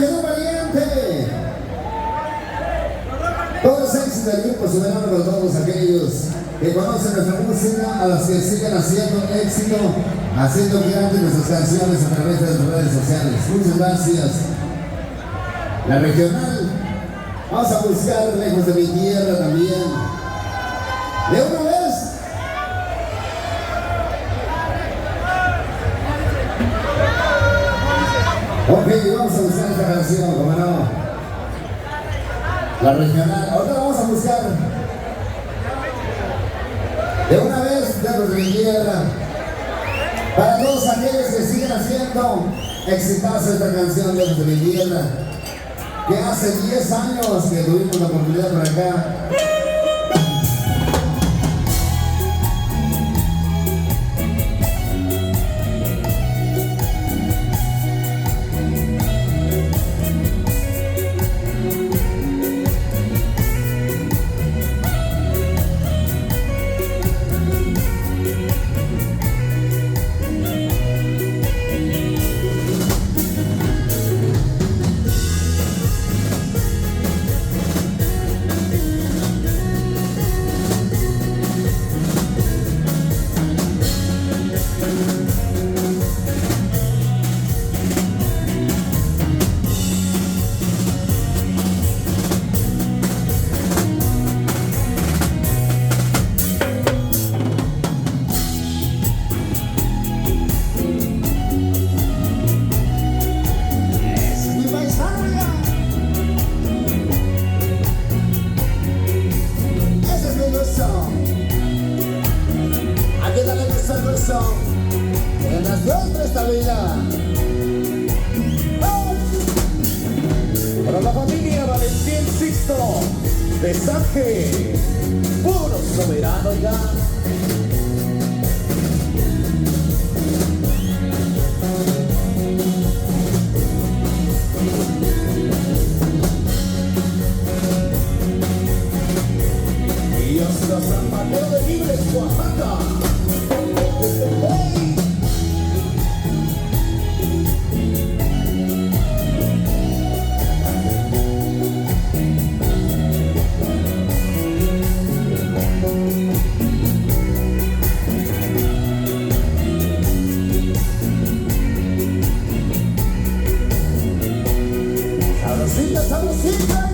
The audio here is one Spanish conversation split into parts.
quedó valiente. Todos los éxitos del grupo Soberano para todos aquellos que conocen nuestra música, a los que siguen haciendo éxito, haciendo que canten nuestras canciones a través de las redes sociales. Muchas gracias. La regional, vamos a buscar lejos de mi tierra también. De una vez. Ok, vamos a buscar esta canción, como no. La regional, ahora vamos a buscar. De una vez, lejos de mi tierra. Para todos aquellos que siguen haciendo exitazo esta canción, lejos de mi tierra. Que hace 10 años que tuvimos la oportunidad por acá. En las nuestra estabilidad. ¡Oh! Para la familia Valentín Sixto de Saje, puro soberano ya. Y hasta San Mateo de Libres, Oaxaca. Sabrosita, sabrosita.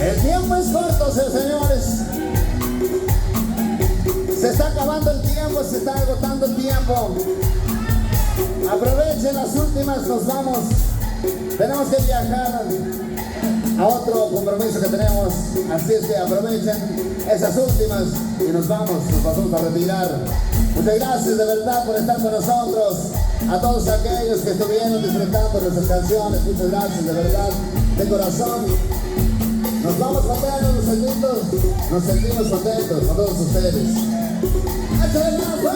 El tiempo es corto, señores. Se está acabando el tiempo, se está agotando el tiempo. Aprovechen las últimas, nos vamos. Tenemos que viajar. a otro compromiso que tenemos. Así es que aprovechen esas últimas y nos vamos a retirar. Muchas gracias de verdad por estar con nosotros. A todos aquellos que estuvieron disfrutando nuestras canciones, muchas gracias de verdad, de corazón. Nos vamos contentos, nos sentimos contentos con todos ustedes. ¡Échale más, güey!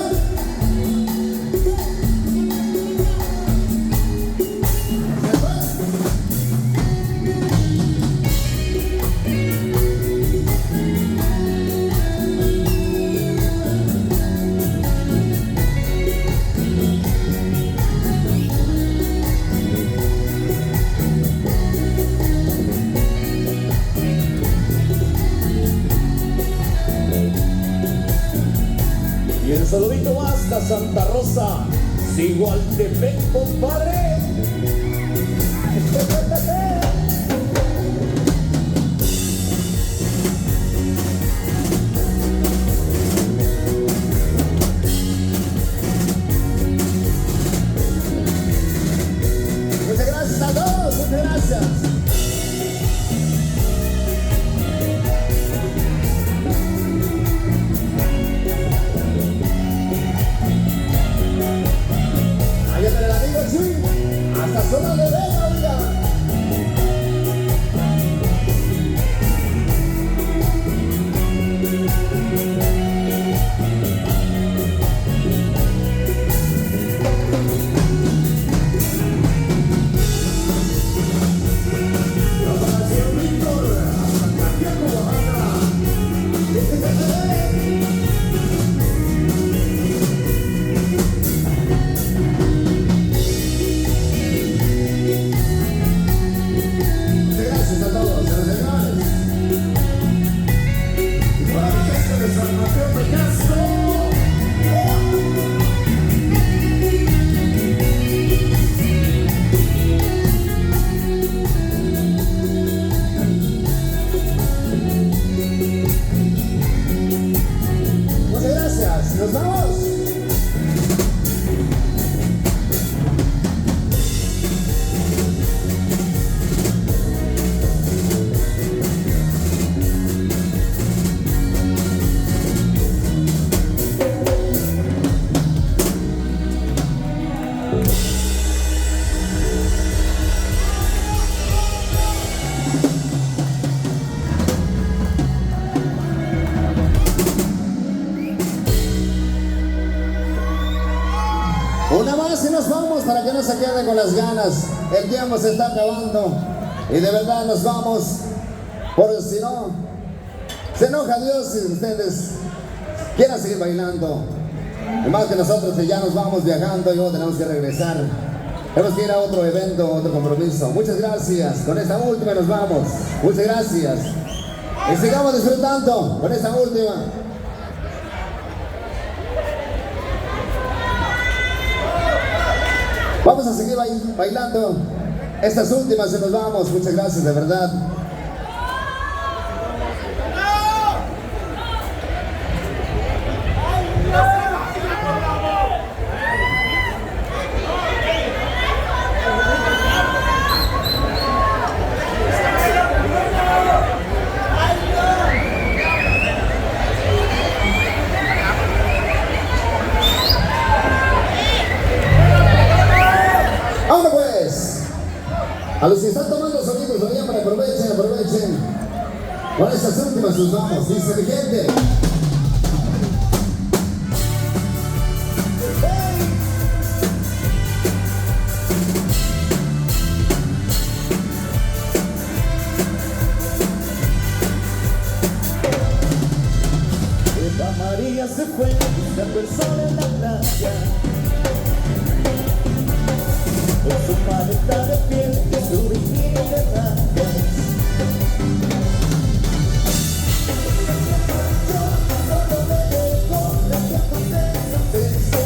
Y el saludito hasta Santa Rosa, sigo al Tepec, compadre. Muchas gracias a todos, muchas gracias. Hasta zona de Vega, oiga. ¡Nos vamos! Una más y nos vamos para que no se queden con las ganas. El tiempo se está acabando y de verdad nos vamos, porque si no, se enoja Dios si ustedes quieran seguir bailando. Y más que nosotros que ya nos vamos viajando y luego tenemos que regresar. Tenemos que ir a otro evento, otro compromiso. Muchas gracias. Con esta última nos vamos. Muchas gracias. Y sigamos disfrutando con esta última. Vamos a seguir bailando estas últimas y nos vamos. Muchas gracias, de verdad. ¡Vámonos pues! A los que están tomando sonidos, vayan, aprovechen. Con estas últimas nos vamos. Dice mi gente. Eva María se fue buscando el sol en la playa, con su paleta de piel y su bikini de rayas. Yo solo me dejo la que acontece.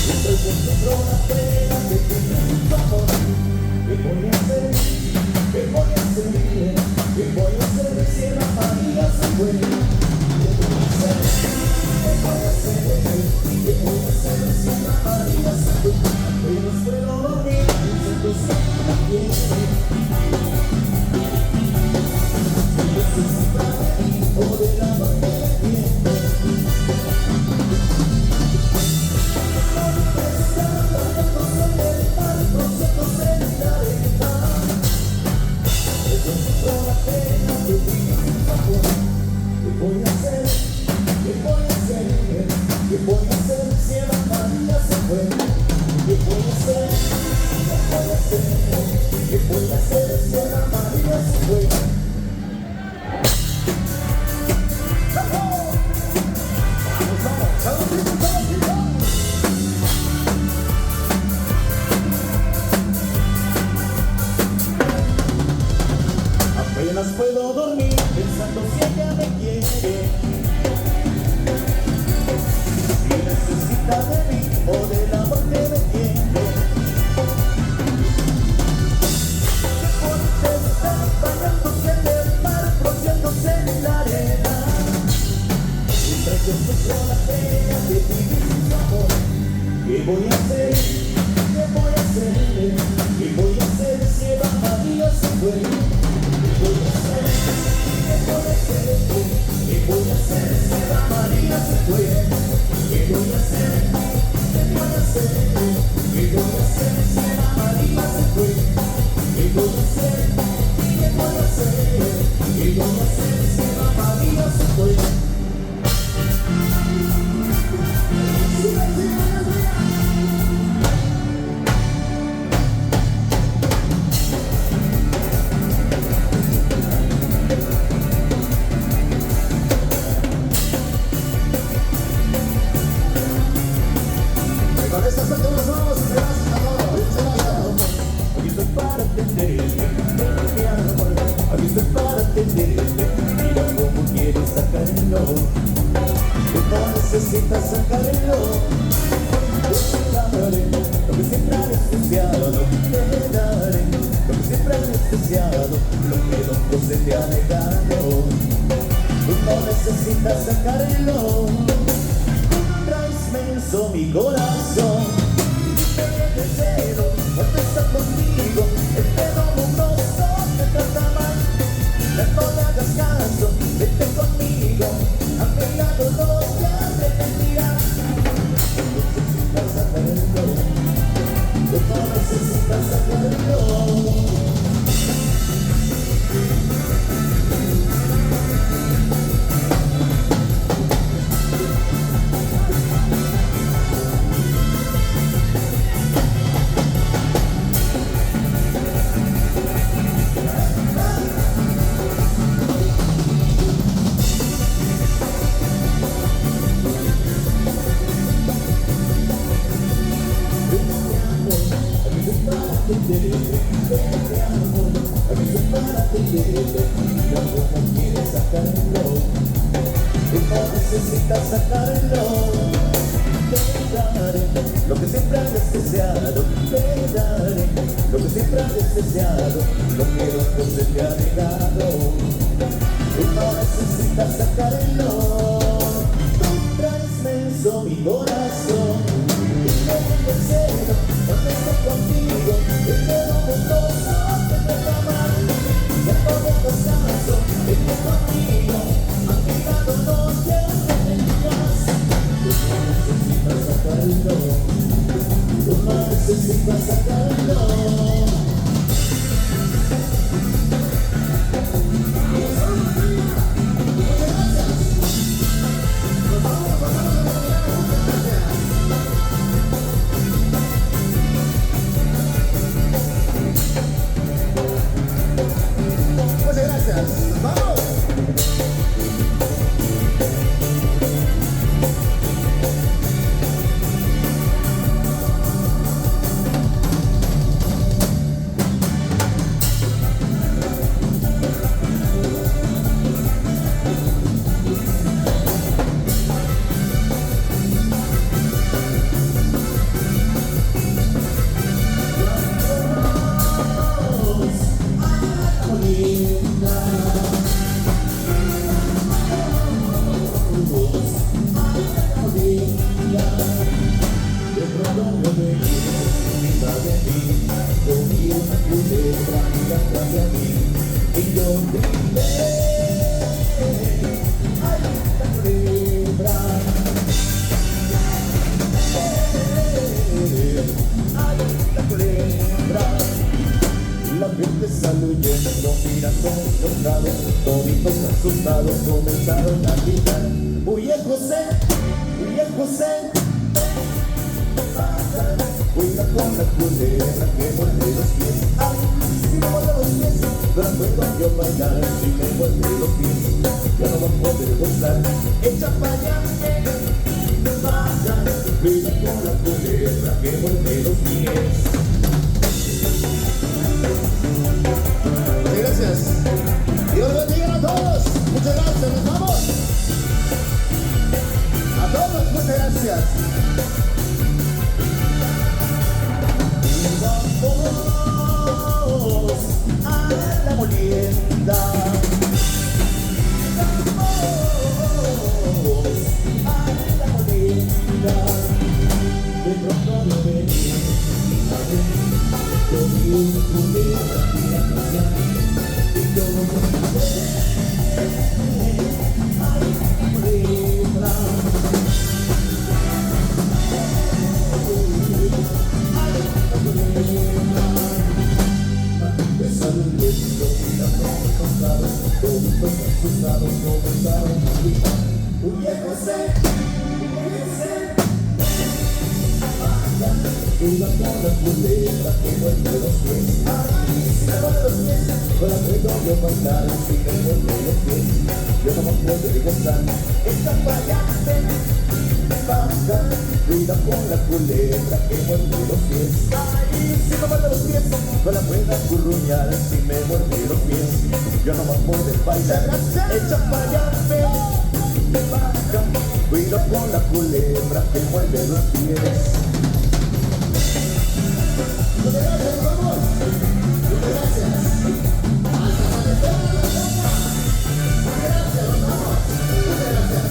Estoy con tu la pena que tiene tu amor. ¿Qué voy a hacer? ¿Qué voy a hacer? ¿Qué voy a hacer si Eva María se fue? ¿Qué voy a hacer? ¿Qué voy a hacer si Eva María se fue? Pero puedo dormir en tu piel. pena de vivir sin tu amor. ¿Qué voy a hacer? ¿Qué voy a hacer? ¿Qué voy a hacer si Eva María se fue? ¿Qué voy a hacer? ¿Qué voy a hacer? ¿Qué voy a hacer si Eva María se fue? Apenas puedo dormir pensando si ella me quiere, si necesita de mí o del amor que me tiene. Que fuerte está bañándose en el mar, rociándose en la arena. Mientras yo sufro la pena de vivir sin amor. ¿Qué voy a hacer? ¿Qué voy a hacer? ¿Qué voy a hacer si Eva María se fue? ¿Qué voy a hacer? ¿Qué voy a hacer? ¿Qué voy a hacer si Eva María se fue? ¿Qué voy a hacer? ¿Qué voy a hacer? ¿Qué voy a hacer si Eva María se fue? ¿Qué voy a hacer? ¿Qué voy a hacer? ¿Qué voy a hacer si Eva María se fue? Con estas cuentas nos vamos, gracias a todos. Aquí estoy para atenderte, mi amor. Aquí estoy para atenderte. Mira cómo quieres sacarlo. Tú no necesitas sacarlo. Te daré lo que siempre has deseado. Te daré lo que siempre has deseado. Lo que el otro se te ha negado. Tú no necesitas sacarlo. Traes menso mi corazón. El deseo cuando está contigo, el dedo mugroso te trata mal. No le hagas caso, vete conmigo, a mi lado no te arrepentirás. No necesitas sacarlo, no necesitas sacarlo. Necesitas sacarlo, te daré lo que siempre has deseado, te daré lo que siempre has deseado, lo que el otro se te ha negado. Tú no necesitas sacarlo, tú traes menso mi corazón. Y el deseo cuando estoy contigo, el dedo mugroso te trata mal. Ya no le hagas caso, vete conmigo, a mi lado no te arrepentirás. Tú no necesitas sacarlo, tú no necesitas sacarlo. gente sale huyendo, mirando enojados, toditos asustados, comenzaron a gritar. Huye José, cuida con la culebra que muerde los pies. Ay, si me muerde los pies, no la puedo yo bailar. Si me muerde los pies, yo no voy a poder gozar. Echa pa' allá, cuida con la culebra que muerde los pies. Muchas gracias. Dios los bendiga a todos. Muchas gracias. Nos vamos. A todos, muchas gracias. Vamos a la molienda. Vamos a la molienda. De pronto me venía a ver, yo vi un culebra y la casa, y yo asustados comenzaron a gritar. Huye José, cuida con la culebra que muerde los pies. Ay, si me muerde los pies, no la puedo yo bailar. Si me muerde los pies, yo no me puedo gozar. Esta falla, baja, cuida con la culebra que muerde los pies. Ay, si me muerde los pies, no la puedo acurruñar. Si me muerde los pies, yo no me puedo bailar. Echa pa' allá, baja, cuida con la culebra que muerde los pies. Muchas gracias, nos vamos. Muchas gracias. Hasta cuando estemos en la zona. Muchas gracias, nos vamos. Muchas gracias.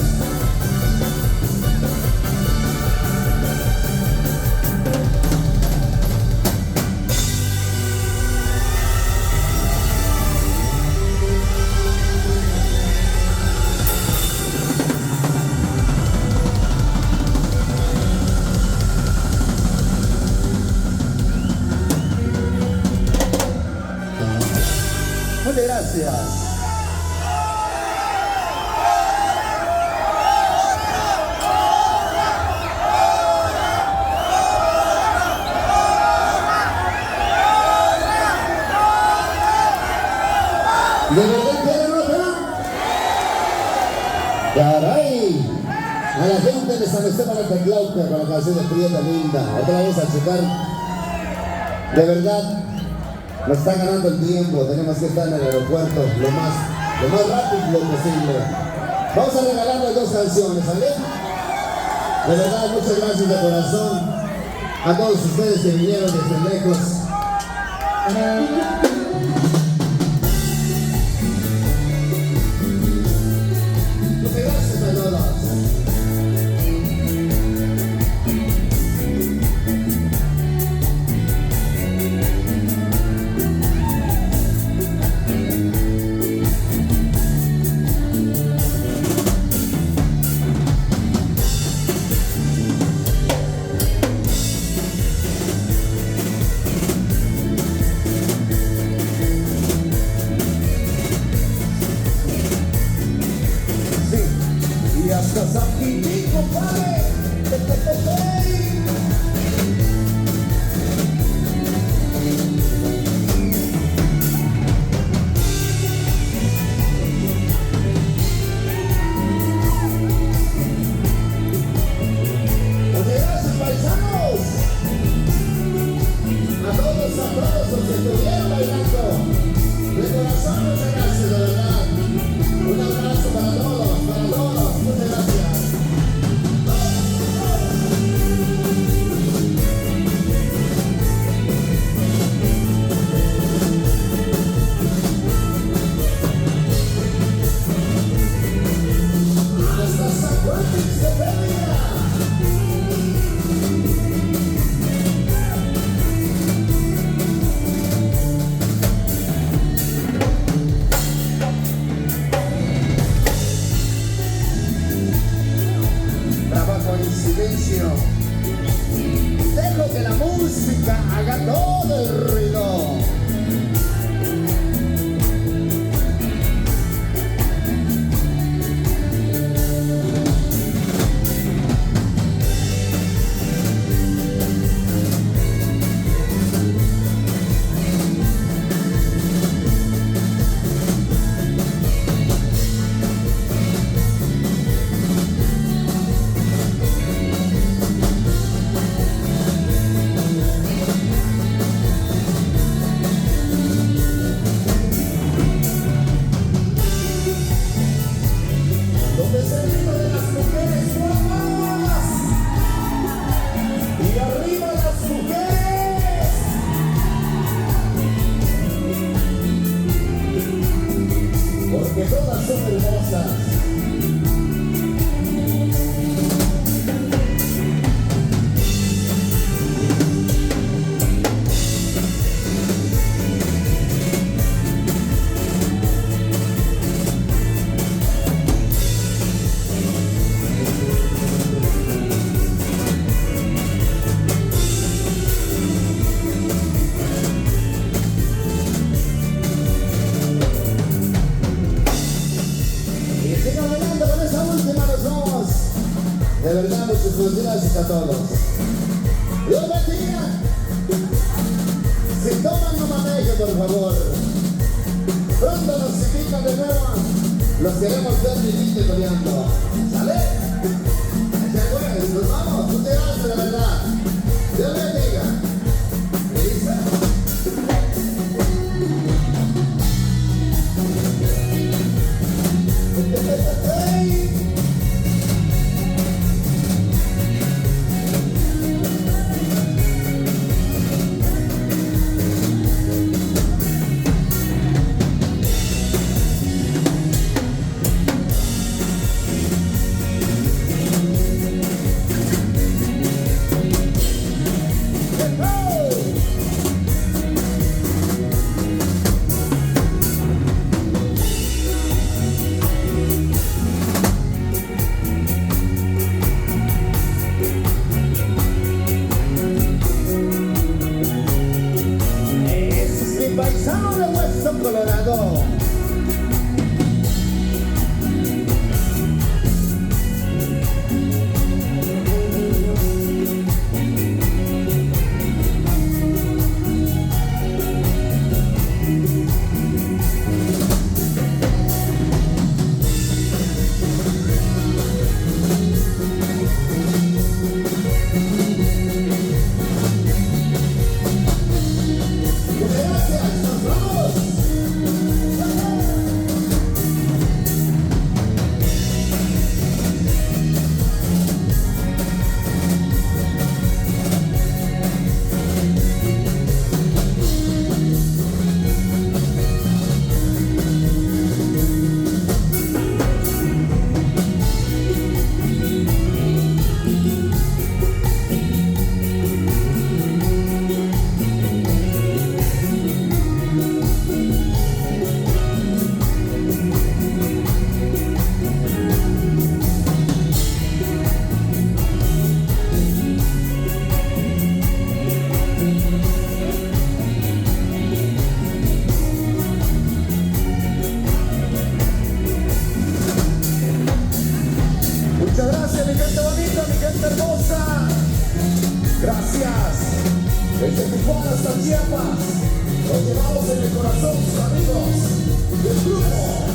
Muchas gracias. ¿De verdad quieren otra? Caray. A la gente de San Esteban Ataclauca con la canción de Prieta Linda. Otra vez a checar. De verdad. Nos está ganando el tiempo, tenemos que estar en el aeropuerto lo más rápido posible. Vamos a regalarles 2 canciones, ¿sale? De verdad, muchas gracias de corazón a todos ustedes que vinieron desde lejos. Muchas gracias a todos. Y hasta San Quintín, compadre. Muchas gracias, paisanos. A todos los que estuvieron bailando. De corazón, muchas gracias, de verdad. Un abrazo para todos, muchas gracias. Hasta San Juan se venía. Trabajo en silencio. Dejo que la música haga todo el ruido. porque todas son hermosas. De verdad, muchas gracias a todos. Dios bendiga. Si toman, no manejen, por favor. Pronto nos invitan de nuevo. Los queremos ver vivir y peleando. ¿Sale? Pues vamos, muchas gracias, de verdad. Dios bendiga. Paisano de Hueso Colorado. Muchas gracias, mi gente bonita, mi gente hermosa. Gracias. Desde Tijuana hasta Chiapas. Los llevamos en el corazón, sus amigos del grupo